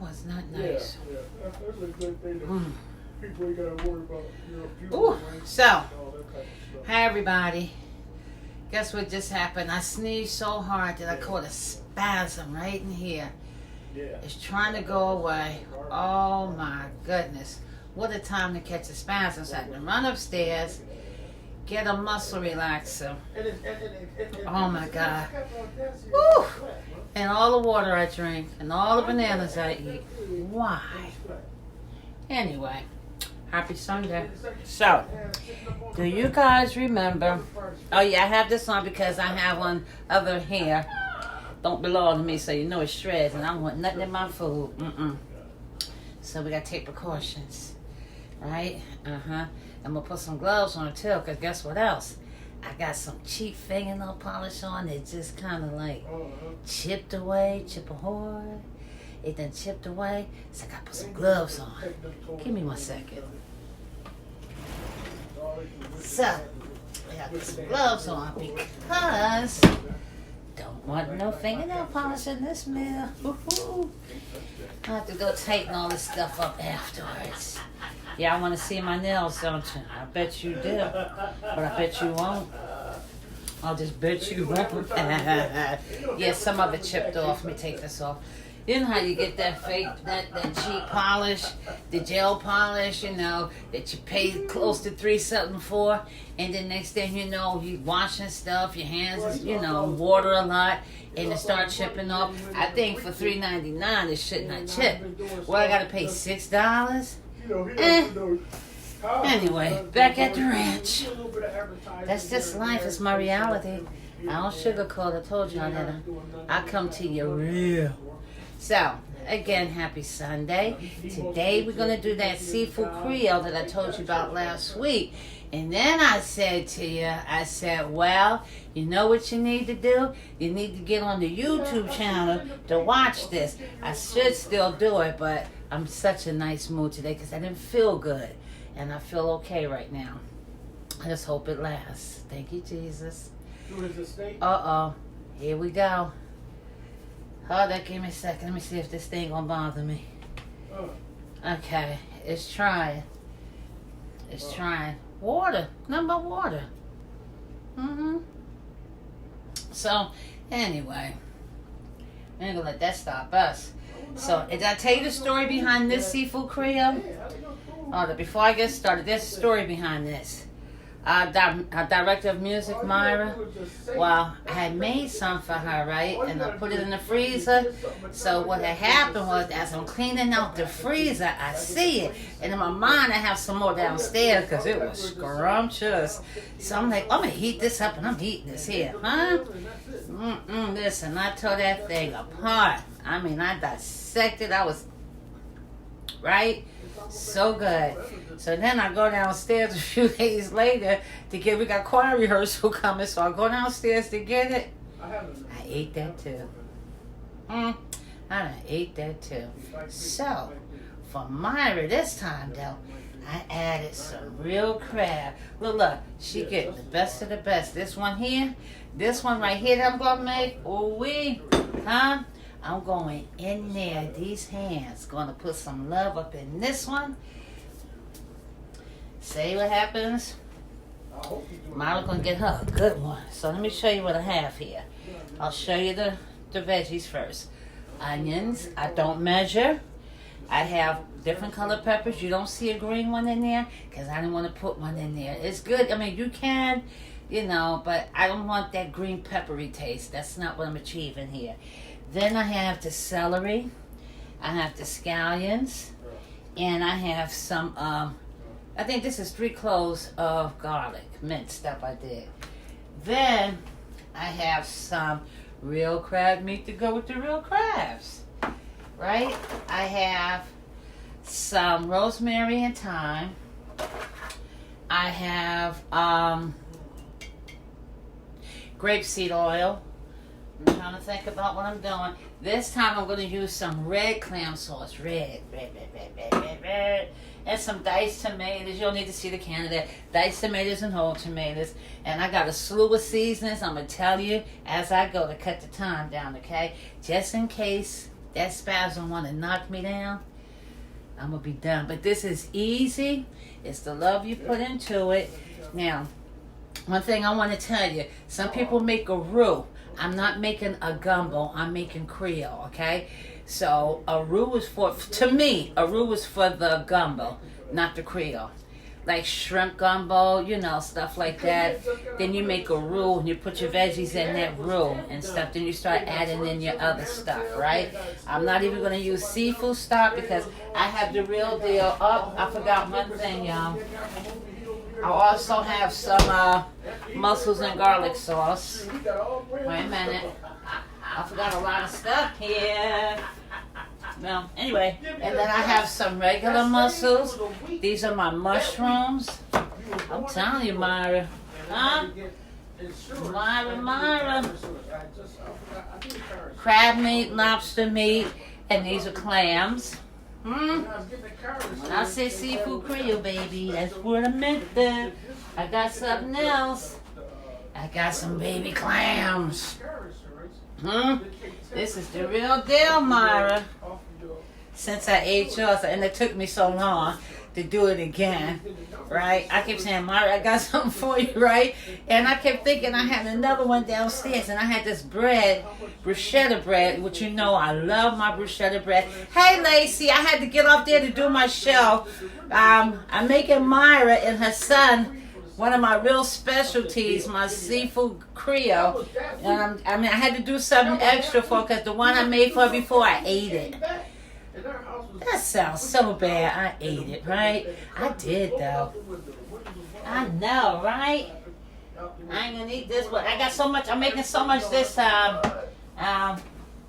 was not nice. Yeah. That's a good thing that people ain't got to worry about, Ooh. So, and all that type of stuff. hi everybody. Guess what just happened? I sneezed so hard that I caught a spasm right in here. Yeah. It's trying to go away. Oh my goodness. What a time to catch a spasm. So I had to run upstairs, get a muscle relaxer. Oh my God. Woo! And all the water I drink and all the bananas I eat. Why? Anyway, happy Sunday. So, do you guys remember? Oh yeah, I have this on because I have one other hair. Don't belong to me, so you know it shreds, and I don't want nothing in my food. So we gotta take precautions, right? And we'll put some gloves on it too, cause guess what else? I got some cheap fingernail polish on. It just kind of like chipped away, It done chipped away, so I gotta put some gloves on. Give me 1 second. So, I gotta put some gloves on because don't want no fingernail polish in this mirror. I have to go tighten all this stuff up afterwards. Yeah, I want to see my nails, don't you? I bet you do, but I bet you won't. I'll just bet you won't. Yeah, some of it chipped off. Let me take this off. You know how you get that fake, that cheap polish, the gel polish, that you pay close to $3 something for, and then next thing you know, you washing stuff, your hands, water a lot, and it start chipping off. I think for $3.99 it should not chip. Well, I gotta pay $6. Anyway, back at the ranch. That's just life. It's my reality. I don't sugarcoat. I told y'all that. I come to you real. So, again, happy Sunday. Today we're going to do that seafood Creole that I told you about last week. And then I said to you, well, you know what you need to do? You need to get on the YouTube channel to watch this. I should still do it, but I'm such a nice mood today because I didn't feel good. And I feel okay right now. I just hope it lasts. Thank you, Jesus. Here we go. Hold on, give me a second. Let me see if this thing gonna bother me. Okay, it's trying. It's trying. Water. Nothing but water. So, anyway. I ain't gonna let that stop us. So, did I tell you the story behind this seafood Creole? Before I get started, there's a story behind this. Our director of music, Myra, well, I had made some for her, right? And I put it in the freezer. So what had happened was, as I'm cleaning out the freezer, I see it. And in my mind, I have some more downstairs because it was scrumptious. So I'm like, I'm going to heat this up, and I'm heating this here. Listen, I tore that thing apart. I mean, I dissected. I was, right? So good. So then I go downstairs a few days later we got choir rehearsal coming, so I go downstairs to get it. I ate that too. I ate that too. So, for Myra this time though, I added some real crab. Look, she getting the best of the best. This one right here that I'm gonna make, I'm going in there, these hands, gonna put some love up in this one. See what happens? Myra's gonna get her a good one. So let me show you what I have here. I'll show you the veggies first. Onions, I don't measure. I have different color peppers. You don't see a green one in there because I didn't want to put one in there. It's good. I mean, you can, but I don't want that green peppery taste. That's not what I'm achieving here. Then I have the celery, I have the scallions, and I have some, I think this is 3 cloves of garlic, minced up I did. Then I have some real crab meat to go with the real crabs, right? I have some rosemary and thyme. I have grapeseed oil. I'm trying to think about what I'm doing. This time I'm going to use some red clam sauce. Red. And some diced tomatoes. You'll need to see the can of that. Diced tomatoes and whole tomatoes. And I got a slew of seasonings. I'm going to tell you as I go to cut the time down, okay? Just in case that spasm want to knock me down, I'm going to be done. But this is easy. It's the love you put into it. Now, one thing I want to tell you, some people make a roux. I'm not making a gumbo. I'm making Creole, okay? So a roux is for the gumbo, not the Creole. Like shrimp gumbo, you know, stuff like that. Then you make a roux and you put your veggies in that roux and stuff. Then you start adding in your other stuff, right? I'm not even going to use seafood stock because I have the real deal. Oh, I forgot one thing, y'all. I also have some mussels and garlic sauce. Wait a minute. I forgot a lot of stuff here. Well, anyway, and then I have some regular mussels. These are my mushrooms. I'm telling you, Myra. Huh? Myra. Crab meat, lobster meat, and these are clams. When I say seafood Creole, baby, that's what I meant there. I got something else. I got some baby clams. This is the real deal, Myra. Since I ate yours, and it took me so long to do it again, right? I kept saying, Myra, I got something for you, right? And I kept thinking I had another one downstairs, and I had this bread, bruschetta bread, which you know I love my bruschetta bread. Hey, Lacey, I had to get off there to do my show. I'm making Myra and her son one of my real specialties, my seafood Creole. And I had to do something extra for her because the one I made for her before, I ate it. That sounds so bad. I ate it, right? I did, though. I know, right? I ain't gonna eat this, but I got so much. I'm making so much this time.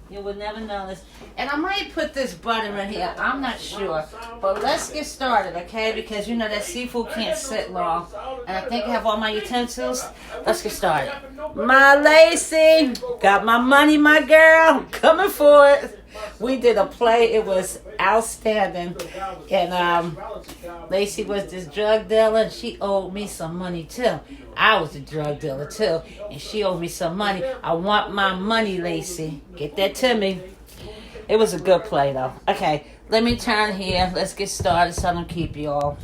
You would never know this. And I might put this butter in here. I'm not sure. But let's get started, okay? Because you know that seafood can't sit long. And I think I have all my utensils. Let's get started. My Lacey. Got my money, my girl. Coming for it. We did a play. It was outstanding. And Lacey was this drug dealer. And she owed me some money, too. I was a drug dealer, too. And she owed me some money. I want my money, Lacey. Get that to me. It was a good play, though. Okay, let me turn here. Let's get started so I don't keep you all.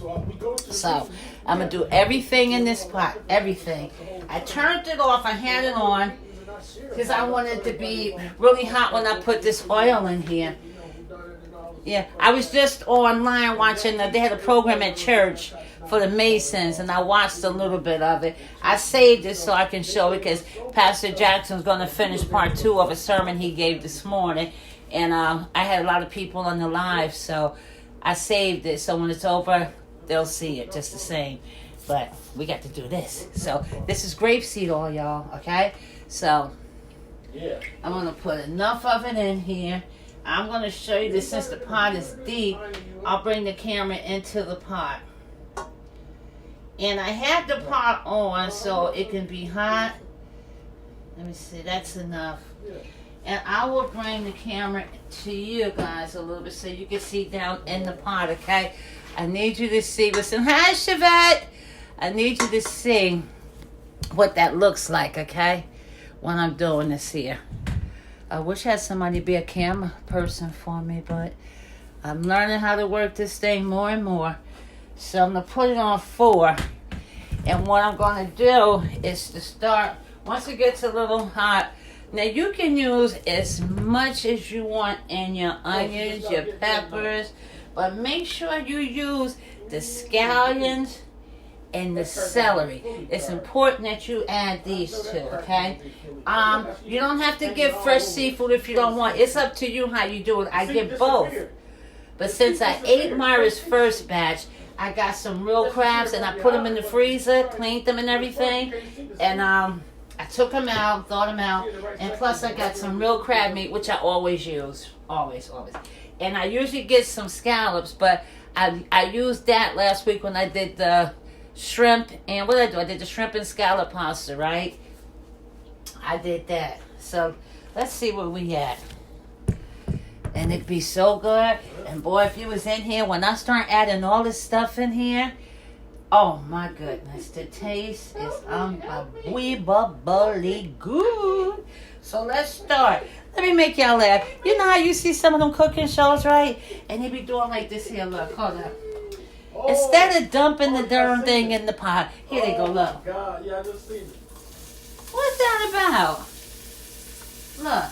So, I'm going to do everything in this pot. Everything. I turned it off. I had it on because I wanted it to be really hot when I put this oil in here. Yeah, I was just online watching. They had a program at church for the Masons, and I watched a little bit of it. I saved it so I can show it because Pastor Jackson's going to finish part 2 of a sermon he gave this morning. And I had a lot of people on the live, so I saved it. So when it's over, they'll see it just the same. But we got to do this. So this is grapeseed oil, y'all, okay? So I'm going to put enough of it in here. I'm going to show you this since the pot is deep. I'll bring the camera into the pot. And I have the pot on so it can be hot. Let me see, that's enough. And I will bring the camera to you guys a little bit so you can see down in the pot, okay? I need you to see. Listen, hi, Chevette. I need you to see what that looks like, okay? When I'm doing this here. I wish I had somebody be a camera person for me, but I'm learning how to work this thing more and more. So I'm going to put it on 4. And what I'm going to do is to start, once it gets a little hot, now you can use as much as you want in your onions, your peppers, but make sure you use the scallions and the celery. It's important that you add these two, okay? You don't have to get fresh seafood if you don't want. It's up to you how you do it. I get both. But since I ate Myra's first batch, I got some real crabs and I put them in the freezer, cleaned them and everything. And I took them out, thawed them out. And plus I got some real crab meat, which I always use. Always. And I usually get some scallops, but I used that last week when I did the shrimp. And what did I do? I did the shrimp and scallop pasta, right? I did that. So let's see where we at. And it'd be so good. And boy, if you was in here, when I start adding all this stuff in here, oh my goodness, the taste is unbelievably good. So let's start. Let me make y'all laugh. You know how you see some of them cooking shows, right? And they be doing like this here. Look, hold up. Instead of dumping the darn thing in the pot, here they go. Look. Oh God, yeah, I just seen it. What's that about? Look.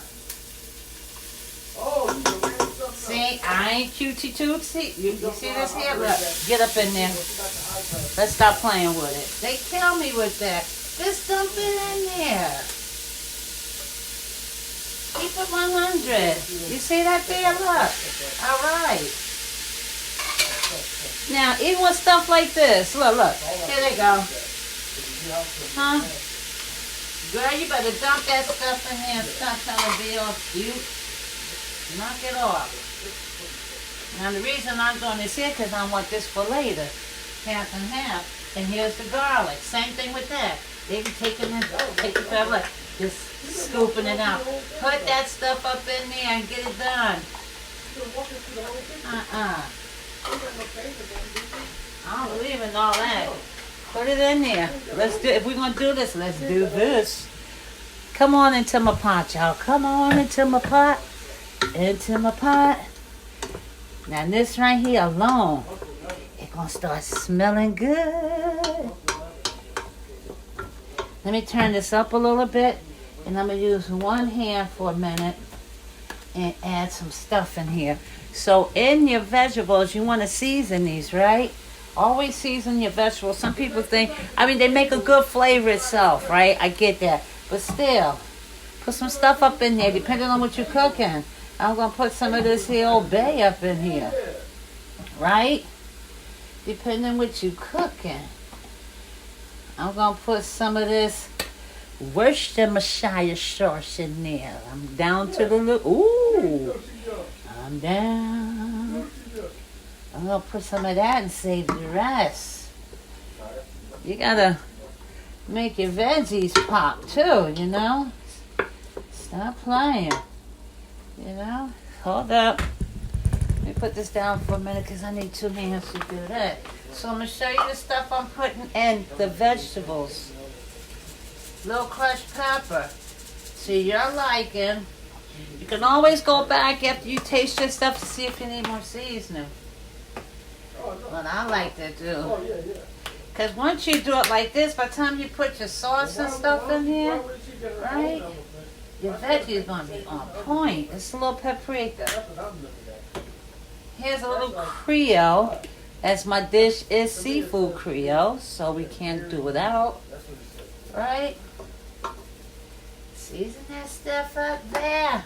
Oh, you can read something. See, I ain't cutesy tootsie. You see this here? Look, get up in there. Let's stop playing with it. They kill me with that. Just dump it in there. Keep it 100. You see that there? Look. All right. Now, even with stuff like this, look. Here they go. Huh? Girl, you better dump that stuff in there and stop trying to be all cute. Knock it off. Now, the reason I'm doing this here because I want this for later. Half and half. And here's the garlic. Same thing with that. They be taking it, taking it, look, just scooping it out. Put that stuff up in there and get it done. I don't believe in all that. Put it in there. Let's do. If we're gonna do this, let's do this. Come on into my pot, y'all. Come on into my pot. Into my pot. Now this right here alone, it's gonna start smelling good. Let me turn this up a little bit, and I'm gonna use one hand for a minute and add some stuff in here. So in your vegetables, you want to season these, right? Always season your vegetables. Some people think, they make a good flavor itself, right? I get that. But still, put some stuff up in there, depending on what you're cooking. I'm going to put some of this here Old Bay up in here, right? Depending on what you're cooking. I'm going to put some of this Worcestershire sauce in there. I'm down to the little, ooh. I'm down. I'm going to put some of that and save the rest. You got to make your veggies pop too, you know? Stop playing. You know? Hold up. Let me put this down for a minute because I need 2 hands to do that. So I'm going to show you the stuff I'm putting in the vegetables. Little crushed pepper. To your liking. You can always go back after you taste your stuff to see if you need more seasoning. What I like to do. Because once you do it like this, by the time you put your sauce and stuff in here, right, your veggie is going to be on point. It's a little paprika. Here's a little Creole, as my dish is seafood Creole, so we can't do without, right? Season that stuff up there.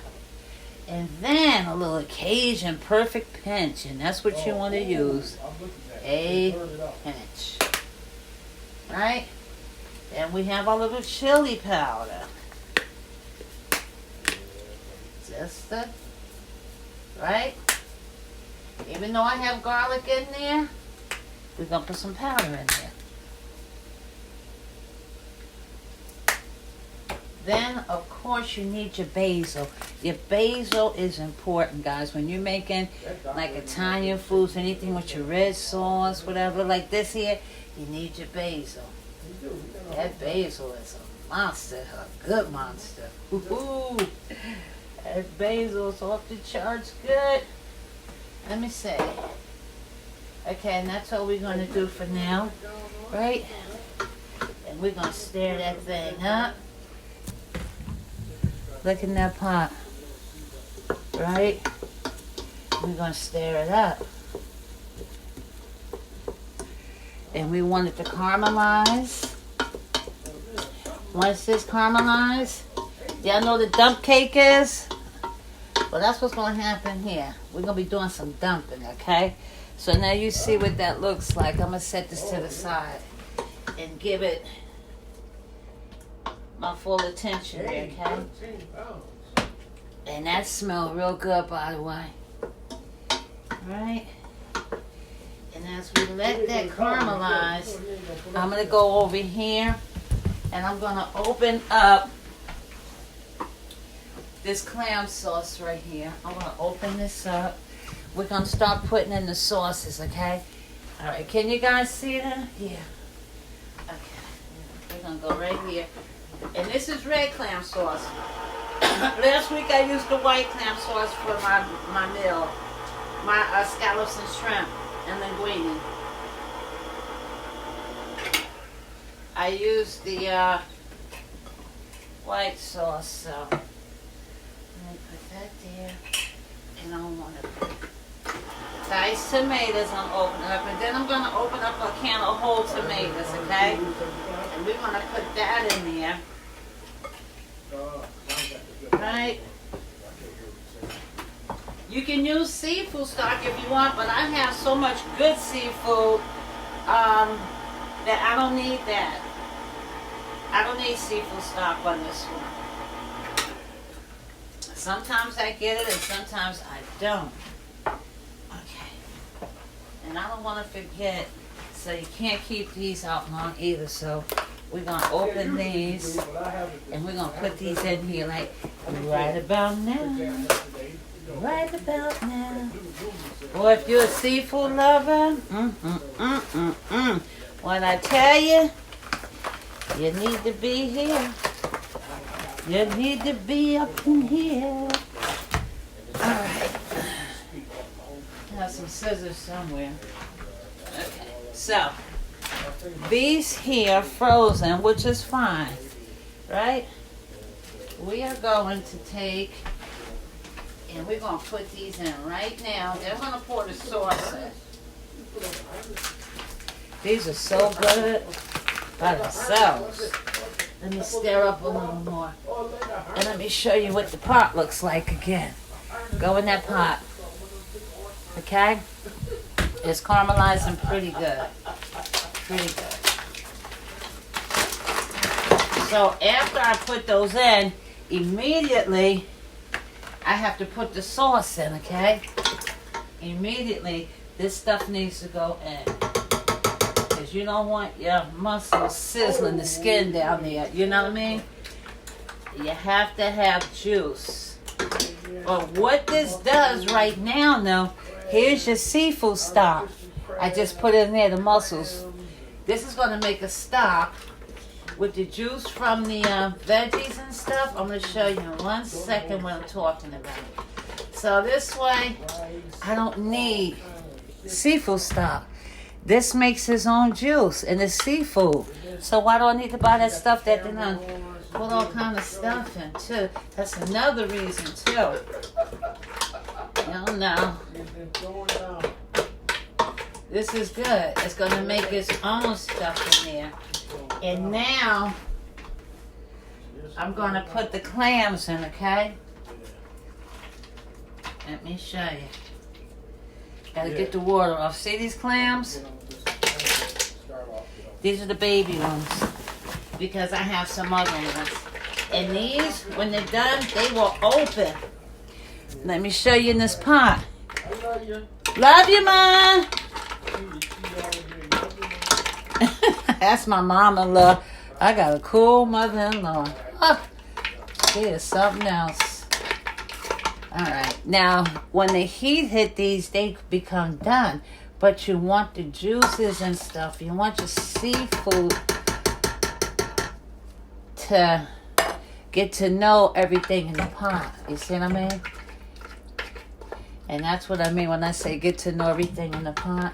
And then a little Cajun perfect pinch, and that's what you want to use. A pinch. Right? Then we have our little chili powder. Just the, right? Even though I have garlic in there, we're going to put some powder in there. Then, of course, you need your basil. Your basil is important, guys. When you're making, like, Italian foods, anything with your red sauce, whatever, like this here, you need your basil. That basil is a monster, a good monster. Ooh, that basil is off the charts good. Let me see. Okay, and that's all we're going to do for now, right? And we're going to stir that thing up. Look in that pot, right? We're going to stir it up. And we want it to caramelize. Once this caramelized, y'all know the dump cake is? Well, that's what's going to happen here. We're going to be doing some dumping, okay? So now you see what that looks like. I'm going to set this to the side and give it my full attention, okay? And that smells real good, by the way. Right? And as we let that caramelize, I'm going to go over here and I'm going to open up this clam sauce right here. I'm going to open this up. We're going to start putting in the sauces, okay? All right, can you guys see that? Yeah. Okay. We're going to go right here. And this is red clam sauce. Last week I used the white clam sauce for my meal. My scallops and shrimp and linguine. I used the white sauce, so let me put that there. And I want to put diced tomatoes. I'm opening up, and then I'm going to open up a can of whole tomatoes, okay? And we're going to put that in there. Right? You can use seafood stock if you want, but I have so much good seafood that I don't need that. I don't need seafood stock on this one. Sometimes I get it and sometimes I don't. Okay. And I don't want to forget, so you can't keep these out long either, so we're going to open these and we're going to put these in here like right about now. Right about now. Or if you're a seafood lover, when I tell you, you need to be here. You need to be up in here. Alright. I have some scissors somewhere. Okay. So, these here frozen, which is fine. Right? We are going to take, and we're going to put these in right now. Then we're going to pour the sauce in. These are so good by themselves. Let me stir up a little more. And let me show you what the pot looks like again. Go in that pot. Okay? It's caramelizing pretty good. Pretty good. So after I put those in, immediately I have to put the sauce in, okay? Immediately, this stuff needs to go in. Because you don't want your muscles sizzling the skin down there. You know what I mean? You have to have juice. But what this does right now, though, here's your seafood stock. I just put it in there, the mussels. This is going to make a stock with the juice from the veggies and stuff. I'm going to show you in 1 second what I'm talking about. So this way, I don't need seafood stock. This makes its own juice, and it's seafood. So why do I need to buy that stuff that they done put all kind of stuff in, too? That's another reason, too. No. This is good. It's going to make its own stuff in there. And now, I'm going to put the clams in, okay? Let me show you. Gotta get the water off. See these clams? These are the baby ones. Because I have some other ones. And these, when they're done, they will open. Let me show you in this pot. Love you, Mom. That's my mom-in-law. I got a cool mother-in-law. Oh, she is something else. Alright, now when the heat hit these, they become done. But you want the juices and stuff. You want your seafood to get to know everything in the pot. You see what I mean? And that's what I mean when I say get to know everything in the pot.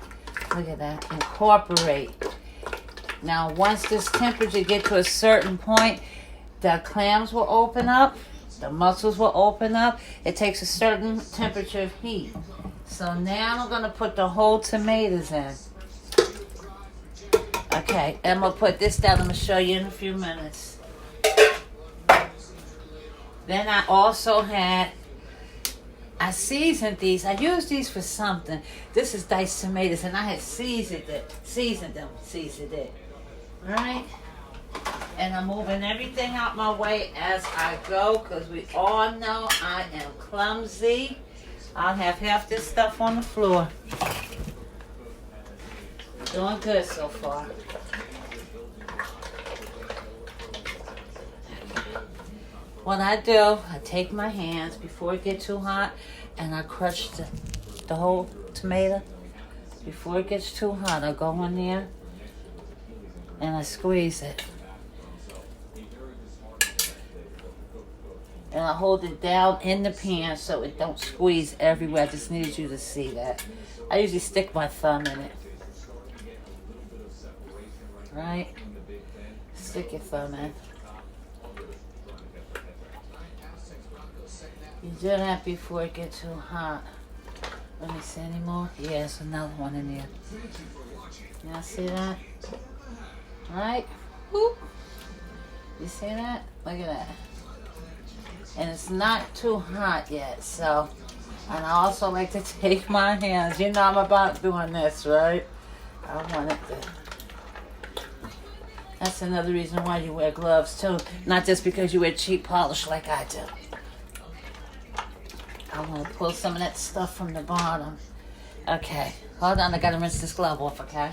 Look at that. Incorporate. Now, once this temperature gets to a certain point, the clams will open up. The mussels will open up. It takes a certain temperature of heat. So now I'm going to put the whole tomatoes in. Okay, and I'm going to put this down. I'm going to show you in a few minutes. Then I also I seasoned these. I used these for something. This is diced tomatoes, and I had seasoned it. Right? And I'm moving everything out my way as I go, because we all know I am clumsy. I'll have half this stuff on the floor. Doing good so far. What I do, I take my hands before it gets too hot, and I crush the whole tomato. Before it gets too hot, I go in there and I squeeze it. And I hold it down in the pan so it don't squeeze everywhere. I just needed you to see that. I usually stick my thumb in it. Right? Stick your thumb in. You do that before it gets too hot. Let me see any more. Yeah, there's another one in there. Y'all see that? Right? Whoop. You see that? Look at that. And it's not too hot yet, so. And I also like to take my hands. You know I'm about doing this, right? I want it to. That's another reason why you wear gloves too. Not just because you wear cheap polish like I do. I want to pull some of that stuff from the bottom. Okay, hold on. I gotta rinse this glove off, okay?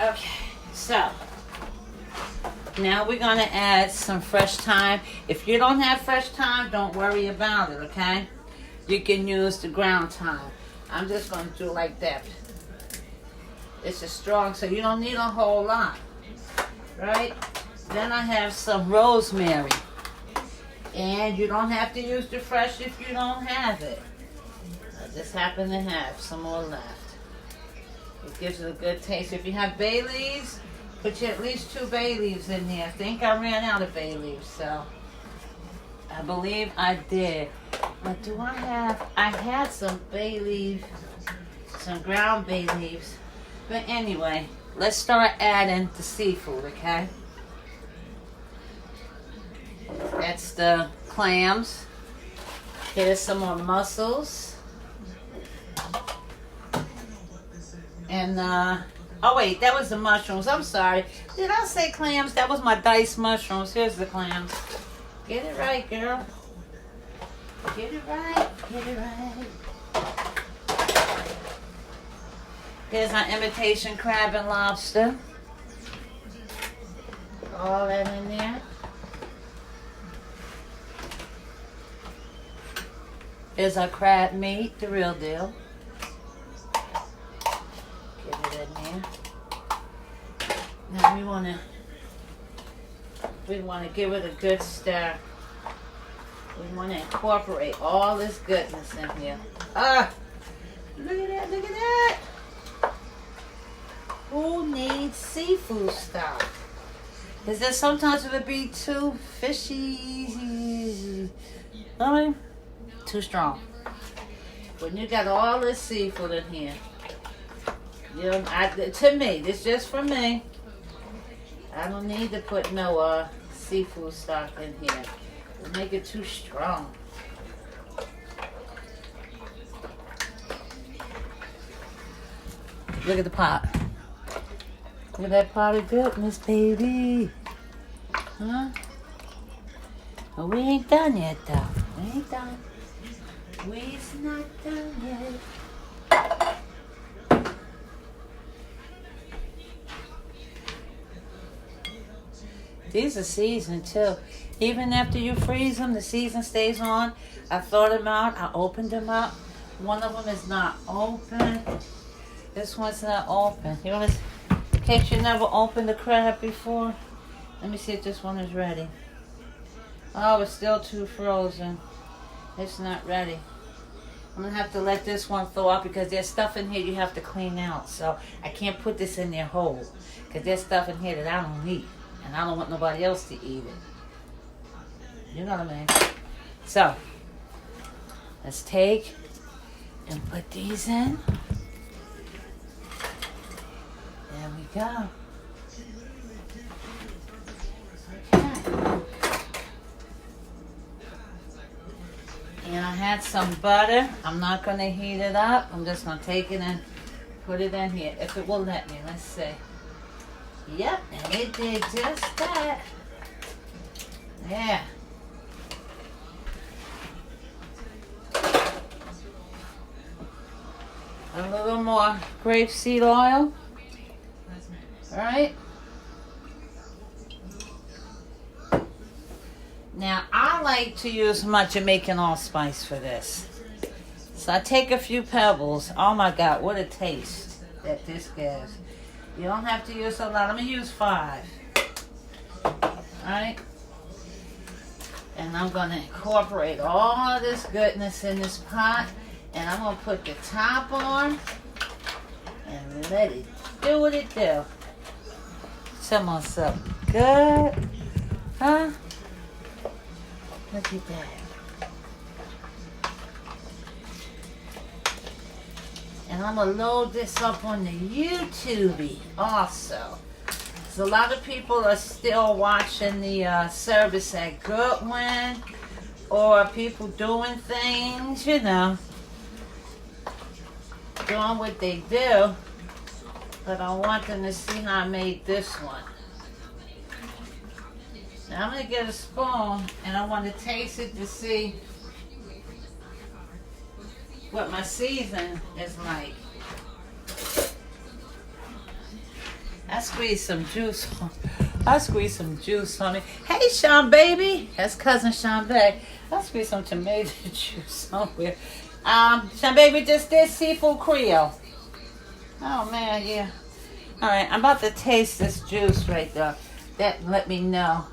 Okay, so now we're gonna add some fresh thyme. If you don't have fresh thyme, don't worry about it, okay? You can use the ground thyme. I'm just gonna do like that. It's a strong, so you don't need a whole lot, right? Then I have some rosemary. And you don't have to use the fresh if you don't have it. I just happen to have some more left. It gives it a good taste. If you have bay leaves, put you at least 2 bay leaves in there. I think I ran out of bay leaves, so I believe I did. But do I have? I had some bay leaves, some ground bay leaves. But anyway, let's start adding the seafood, okay? That's the clams. Here's some more mussels. And, oh wait, that was the mushrooms. I'm sorry. Did I say clams? That was my diced mushrooms. Here's the clams. Get it right, girl. Get it right. Get it right. Here's our imitation crab and lobster. All that in there. Here's our crab meat, the real deal. Get it in there. Now we want to give it a good stir. We want to incorporate all this goodness in here. Ah, look at that! Look at that! Who needs seafood stock? Is there sometimes it would be too fishy? Too strong. When you got all this seafood in here, you know, to me, this just for me. I don't need to put no seafood stock in here. It'll make it too strong. Look at the pot. Look at that pot of goodness, baby. Huh? Well, we ain't done yet, though. We ain't done. We's not done yet. These are seasoned too. Even after you freeze them, the season stays on. I thawed them out. I opened them up. One of them is not open. This one's not open. You want to, in case you never opened the crab before, let me see if this one is ready. Oh, it's still too frozen. It's not ready. I'm going to have to let this one thaw out because there's stuff in here you have to clean out. So I can't put this in there whole because there's stuff in here that I don't eat. And I don't want nobody else to eat it. You know what I mean? So, let's take and put these in. There we go. Okay. And I had some butter. I'm not going to heat it up. I'm just going to take it and put it in here. If it will let me. Let's see. Yep, and it did just that. Yeah. A little more grapeseed oil. All right. Now, I like to use my Jamaican allspice for this. So I take a few pebbles. Oh my God, what a taste that this gives. You don't have to use a lot. I'm going to use 5. Alright? And I'm going to incorporate all of this goodness in this pot. And I'm going to put the top on. And let it do what it do. Someone something good. Huh? Look at that. And I'm going to load this up on the YouTube also. So a lot of people are still watching the service at Goodwin. Or people doing things, you know. Doing what they do. But I want them to see how I made this one. Now I'm going to get a spoon and I want to taste it to see what my season is like. I squeeze some juice on me. Hey, Sean, baby. That's cousin Sean Beck. I squeeze some tomato juice somewhere. Sean, baby just did seafood Creole. Oh, man, yeah. All right, I'm about to taste this juice right there. That let me know.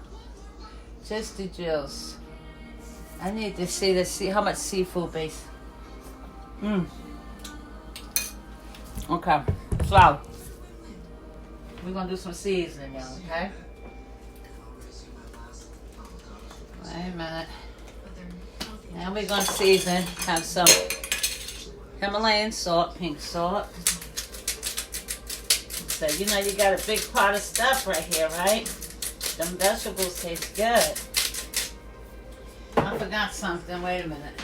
Just the juice. I need to see how much seafood base. Okay, so we're gonna do some seasoning now, okay? Wait a minute. Now we're gonna season. Have some Himalayan salt, pink salt. So you know you got a big pot of stuff right here, right? Them vegetables taste good. I forgot something. Wait a minute.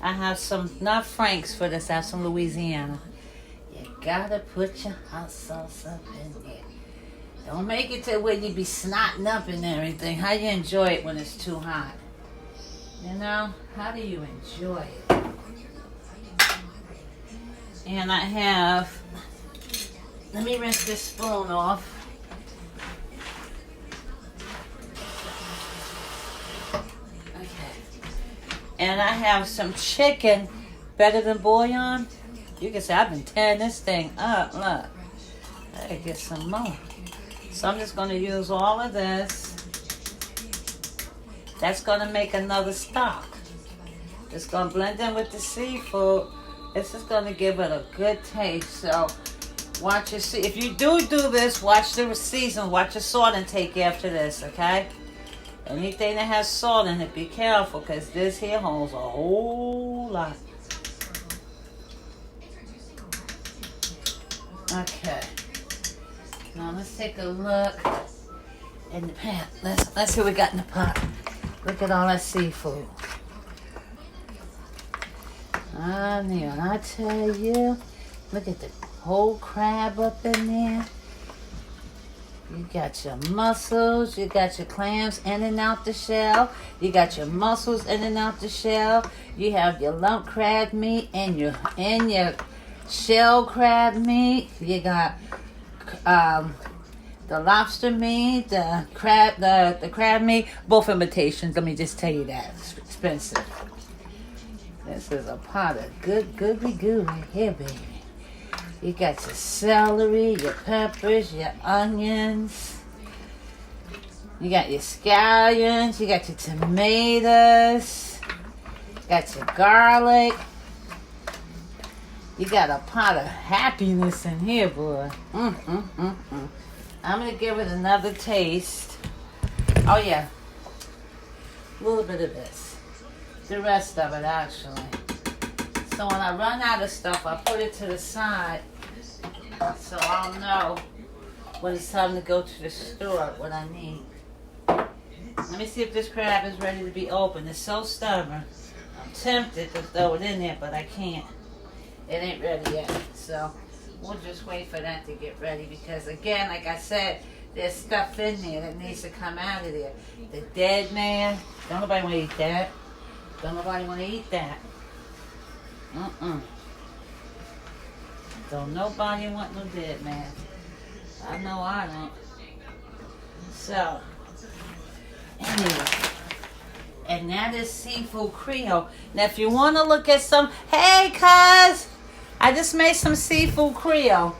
I have some, not Frank's for this, I have some Louisiana. You gotta put your hot sauce up in there. Don't make it to where you be snotting up and everything. How you enjoy it when it's too hot? You know, how do you enjoy it? And I have, let me rinse this spoon off. And I have some chicken, better than bouillon. You can say I've been tearing this thing up. Look, I gotta get some more. So I'm just gonna use all of this. That's gonna make another stock. It's gonna blend in with the seafood. This is gonna give it a good taste. So watch your if you do this, watch the season, watch your salt intake after this, okay? Anything that has salt in it, be careful, because this here holds a whole lot. Okay. Now let's take a look in the pan. Let's see what we got in the pot. Look at all that seafood. And I tell you, look at the whole crab up in there. You got your mussels, you got your clams in and out the shell. You got your mussels in and out the shell. You have your lump crab meat and your shell crab meat. You got the lobster meat, the crab meat. Both imitations. Let me just tell you that. It's expensive. This is a pot of good googly goo right here, baby. You got your celery, your peppers, your onions. You got your scallions. You got your tomatoes. You got your garlic. You got a pot of happiness in here, boy. I'm going to give it another taste. Oh, yeah. A little bit of this. The rest of it, actually. So when I run out of stuff, I put it to the side so I'll know when it's time to go to the store what I need. Let me see if this crab is ready to be opened. It's so stubborn. I'm tempted to throw it in there, but I can't. It ain't ready yet. So we'll just wait for that to get ready because, again, like I said, there's stuff in there that needs to come out of there. The dead man. Don't nobody want to eat that. Don't nobody want to eat that. Don't nobody want no dead man. I know I don't. So, anyway, And that is seafood Creole. Now, if you want to look at some, hey, cuz, I just made some seafood Creole.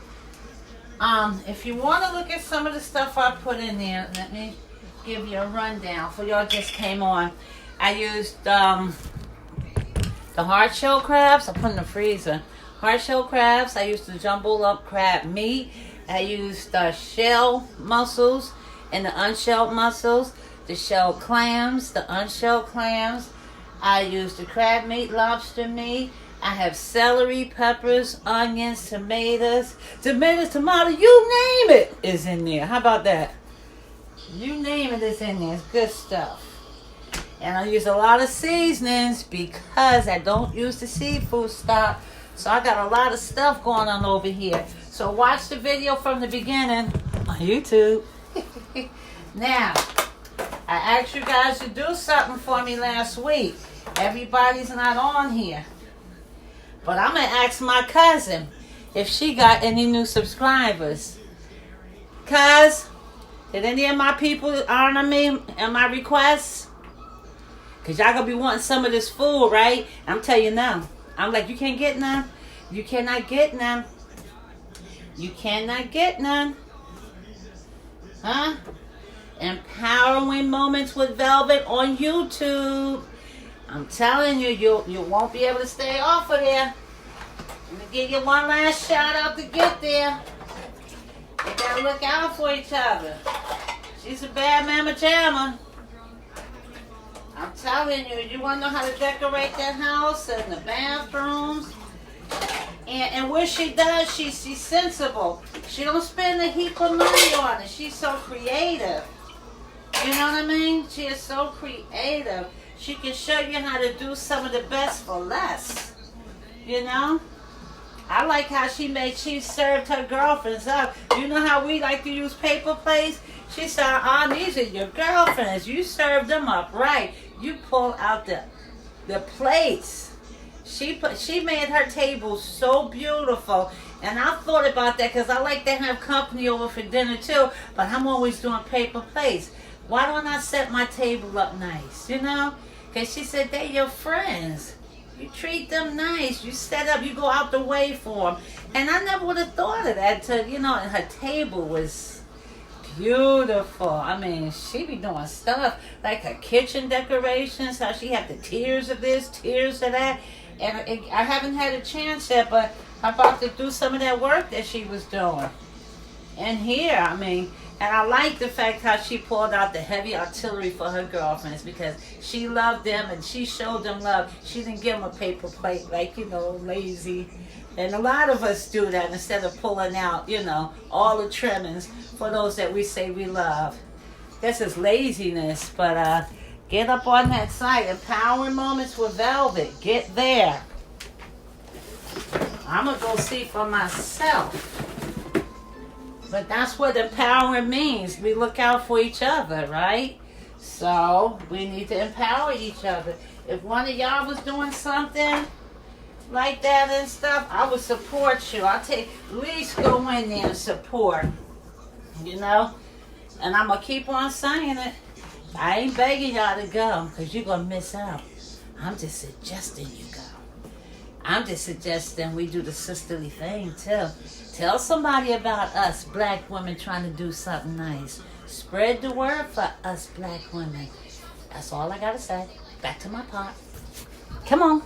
If you want to look at some of the stuff I put in there, let me give you a rundown for y'all just came on. I used the hard shell crabs. I put in the freezer. Hard shell crabs. I used the jumbled up crab meat. I used the shell mussels and the unshelled mussels. The shelled clams, the unshelled clams. I used the crab meat, lobster meat. I have celery, peppers, onions, tomatoes, tomato, you name it is in there. How about that? You name it is in there. It's good stuff. And I use a lot of seasonings because I don't use the seafood stock. So I got a lot of stuff going on over here. So watch the video from the beginning on YouTube. Now, I asked you guys to do something for me last week. Everybody's not on here. But I'm going to ask my cousin if she got any new subscribers. Cuz, did any of my people honor me and my requests? Because y'all going to be wanting some of this food, right? I'm telling you now. I'm like, you can't get none. You cannot get none. You cannot get none. Huh? Empowering Moments with Velvet on YouTube. I'm telling you, you won't be able to stay off of there. Let me give you one last shout out to get there. You gotta look out for each other. She's a bad mama jamma. I'm telling you, you wanna know how to decorate that house and the bathrooms. And what she does, she's sensible. She don't spend a heap of money on it. She's so creative. You know what I mean? She is so creative. She can show you how to do some of the best for less. You know? I like how she served her girlfriends up. You know how we like to use paper plates? She said, these are your girlfriends. You served them up right. You pull out the plates. She made her table so beautiful. And I thought about that because I like to have company over for dinner too. But I'm always doing paper plates. Why don't I set my table up nice, you know? Because she said, they're your friends. You treat them nice. You set up, you go out the way for them. And I never would have thought of that till, you know, and her table was beautiful. I mean, she be doing stuff like her kitchen decorations, how she had the tiers of this, tiers of that. And I haven't had a chance yet, but I'm about to do some of that work that she was doing. And here, I mean, and I like the fact how she pulled out the heavy artillery for her girlfriends because she loved them and she showed them love. She didn't give them a paper plate like, you know, lazy. And a lot of us do that instead of pulling out, you know, all the trimmings for those that we say we love. This is laziness, but get up on that site. Empowering Moments with Velvet. Get there. I'm going to go see for myself. But that's what empowering means. We look out for each other, right? So we need to empower each other. If one of y'all was doing something like that and stuff, I would support you. I'll take at least go in there and support. You know? And I'm going to keep on saying it. I ain't begging y'all to go because you're going to miss out. I'm just suggesting you go. I'm just suggesting we do the sisterly thing too. Tell somebody about us black women trying to do something nice. Spread the word for us black women. That's all I gotta say. Back to my pot. Come on.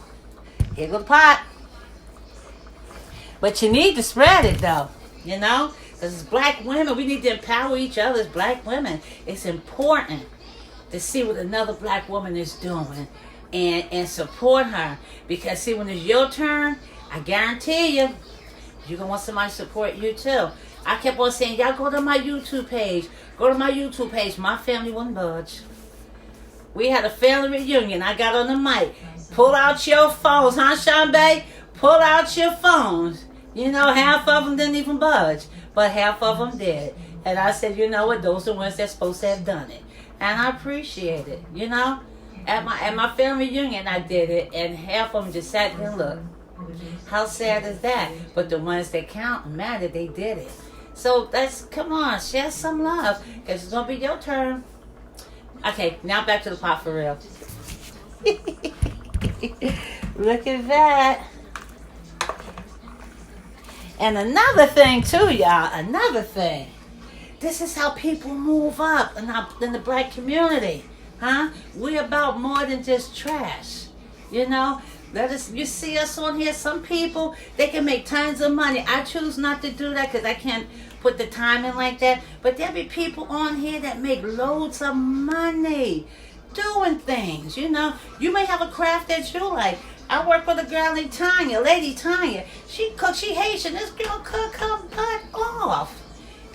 Here go the pot. But you need to spread it though. You know? Because as black women, we need to empower each other as black women. It's important to see what another black woman is doing. And support her. Because see, when it's your turn, I guarantee you, you're going to want somebody to support you too. I kept on saying, y'all go to my YouTube page. Go to my YouTube page. My family wouldn't budge. We had a family reunion. I got on the mic. Pull out your phones, huh, Shambe? Pull out your phones. You know, half of them didn't even budge. But half of them did. And I said, you know what? Those are the ones that's supposed to have done it. And I appreciate it, you know? At my family reunion, I did it, and half of them just sat there and looked. How sad is that? But the ones that count and matter, they did it. So come on, share some love, because it's going to be your turn. Okay, now back to the pot for real. Look at that. And another thing too, y'all. Another thing. This is how people move up in the black community, huh? We're about more than just trash, you know. You see us on here. Some people, they can make tons of money. I choose not to do that because I can't put the time in like that. But there'll be people on here that make loads of money doing things, you know. You may have a craft that you like. I work with a girl named Tanya, Lady Tanya. She cooks, she Haitian. This girl cook her butt off.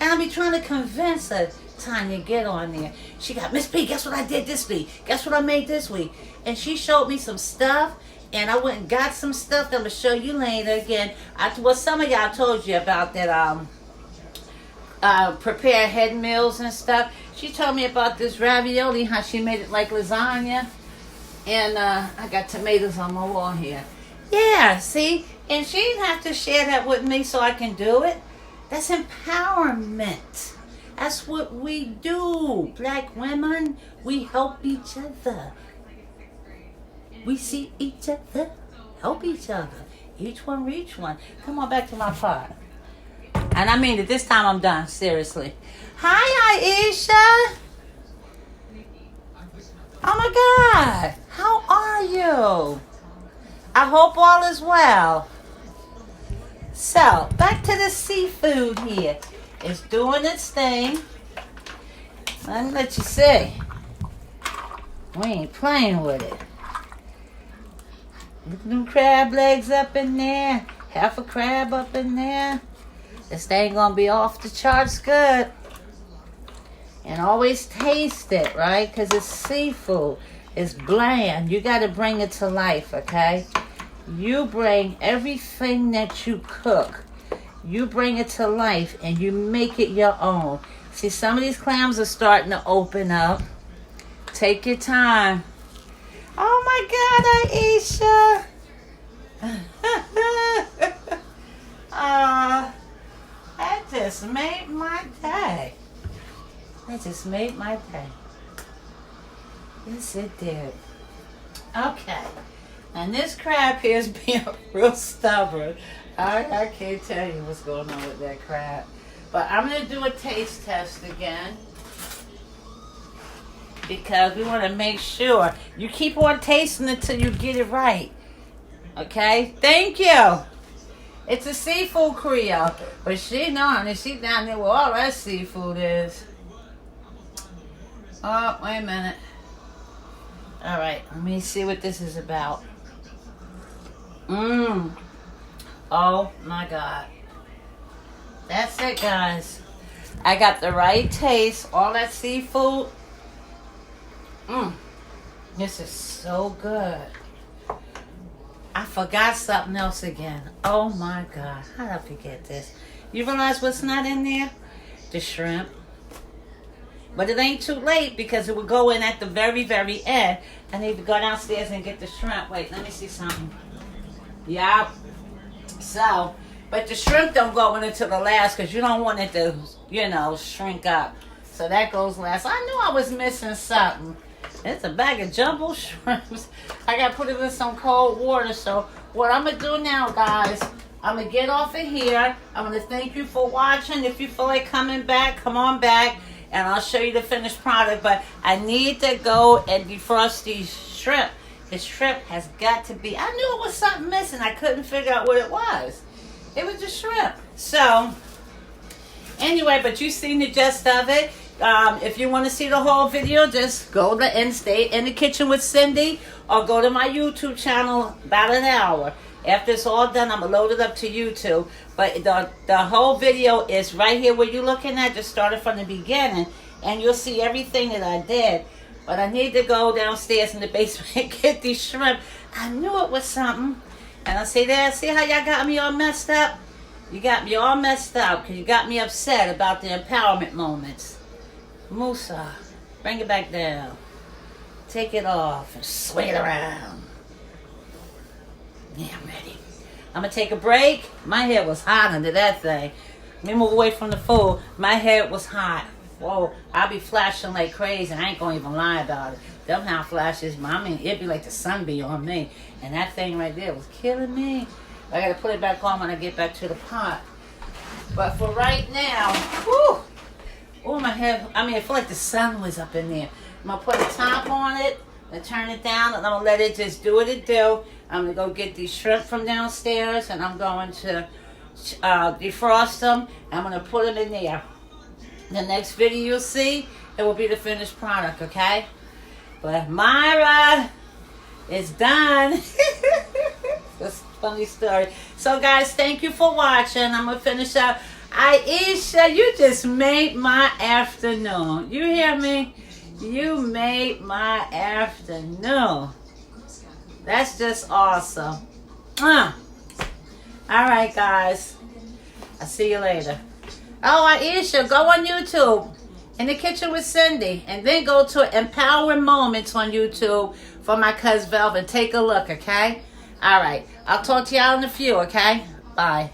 And I be trying to convince her, Tanya, get on there. She got, Miss P, guess what I did this week? Guess what I made this week? And she showed me some stuff. And I went and got some stuff that I'm going to show you later again. Some of y'all told you about that prepare head meals and stuff. She told me about this ravioli, how she made it like lasagna. And I got tomatoes on my wall here. Yeah, see? And she didn't have to share that with me so I can do it. That's empowerment. That's what we do. Black women, we help each other. We see each other, help each other. Each one reach one. Come on back to my part. And I mean it, this time I'm done, seriously. Hi, Aisha. Oh my God, how are you? I hope all is well. So, back to the seafood here. It's doing its thing. Let me let you see. We ain't playing with it. Look at them crab legs up in there. Half a crab up in there. This thing gonna be off the charts good. And always taste it, right? Because it's seafood. It's bland. You got to bring it to life, okay? You bring everything that you cook. You bring it to life and you make it your own. See, some of these clams are starting to open up. Take your time. Oh my God, Aisha. That just made my day. That just made my day. Yes, it did. Okay. And this crab here is being real stubborn. I can't tell you what's going on with that crab. But I'm going to do a taste test again. Because we want to make sure you keep on tasting it till you get it right. Okay? Thank you. It's a seafood Creole. But she knowing it. She down there where all that seafood is. Oh, wait a minute. All right. Let me see what this is about. Oh, my God. That's it, guys. I got the right taste. All that seafood. This is so good. I forgot something else again. Oh my God. How did I forget this? You realize what's not in there? The shrimp. But it ain't too late because it will go in at the very, very end. I need to go downstairs and get the shrimp. Wait, let me see something. Yeah. So, but the shrimp don't go in until the last because you don't want it to, shrink up. So that goes last. I knew I was missing something. It's a bag of jumbo shrimps. I got to put it in some cold water. So what I'm going to do now, guys, I'm going to get off of here. I'm going to thank you for watching. If you feel like coming back, come on back. And I'll show you the finished product. But I need to go and defrost these shrimp. The shrimp has got to be... I knew it was something missing. I couldn't figure out what it was. It was the shrimp. So, anyway, but you've seen the gist of it. If you want to see the whole video, just go to and stay in the kitchen with Cindy, or go to my YouTube channel about an hour. After it's all done, I'm going to load it up to YouTube. But the whole video is right here where you're looking at. Just started from the beginning, and you'll see everything that I did. But I need to go downstairs in the basement and get these shrimp. I knew it was something. And I say there, see how y'all got me all messed up? You got me all messed up because you got me upset about the empowerment moments. Musa, bring it back down. Take it off and swing it around. Yeah, I'm ready. I'm going to take a break. My head was hot under that thing. Let me move away from the food. My head was hot. Whoa, I'll be flashing like crazy. I ain't going to even lie about it. Them hot flashes, I mean, it'd be like the sun be on me. And that thing right there was killing me. I gotta put it back on when I get back to the pot. But for right now, whew, oh my head, I mean, I feel like the sun was up in there. I'm gonna put a top on it and turn it down, and I'm gonna let it just do what it do. I'm gonna go get these shrimp from downstairs, and I'm going to defrost them. I'm gonna put them in there. The next video you'll see, it will be the finished product, okay? But Myra is done. That's a funny story. So guys, thank you for watching. I'm gonna finish up. Aisha, you just made my afternoon. You hear me? You made my afternoon. That's just awesome. All right, guys. I'll see you later. Oh, Aisha, go on YouTube, In the Kitchen with Cindy, and then go to Empowering Moments on YouTube for my cousin Velvet. Take a look, okay? All right. I'll talk to y'all in a few, okay? Bye.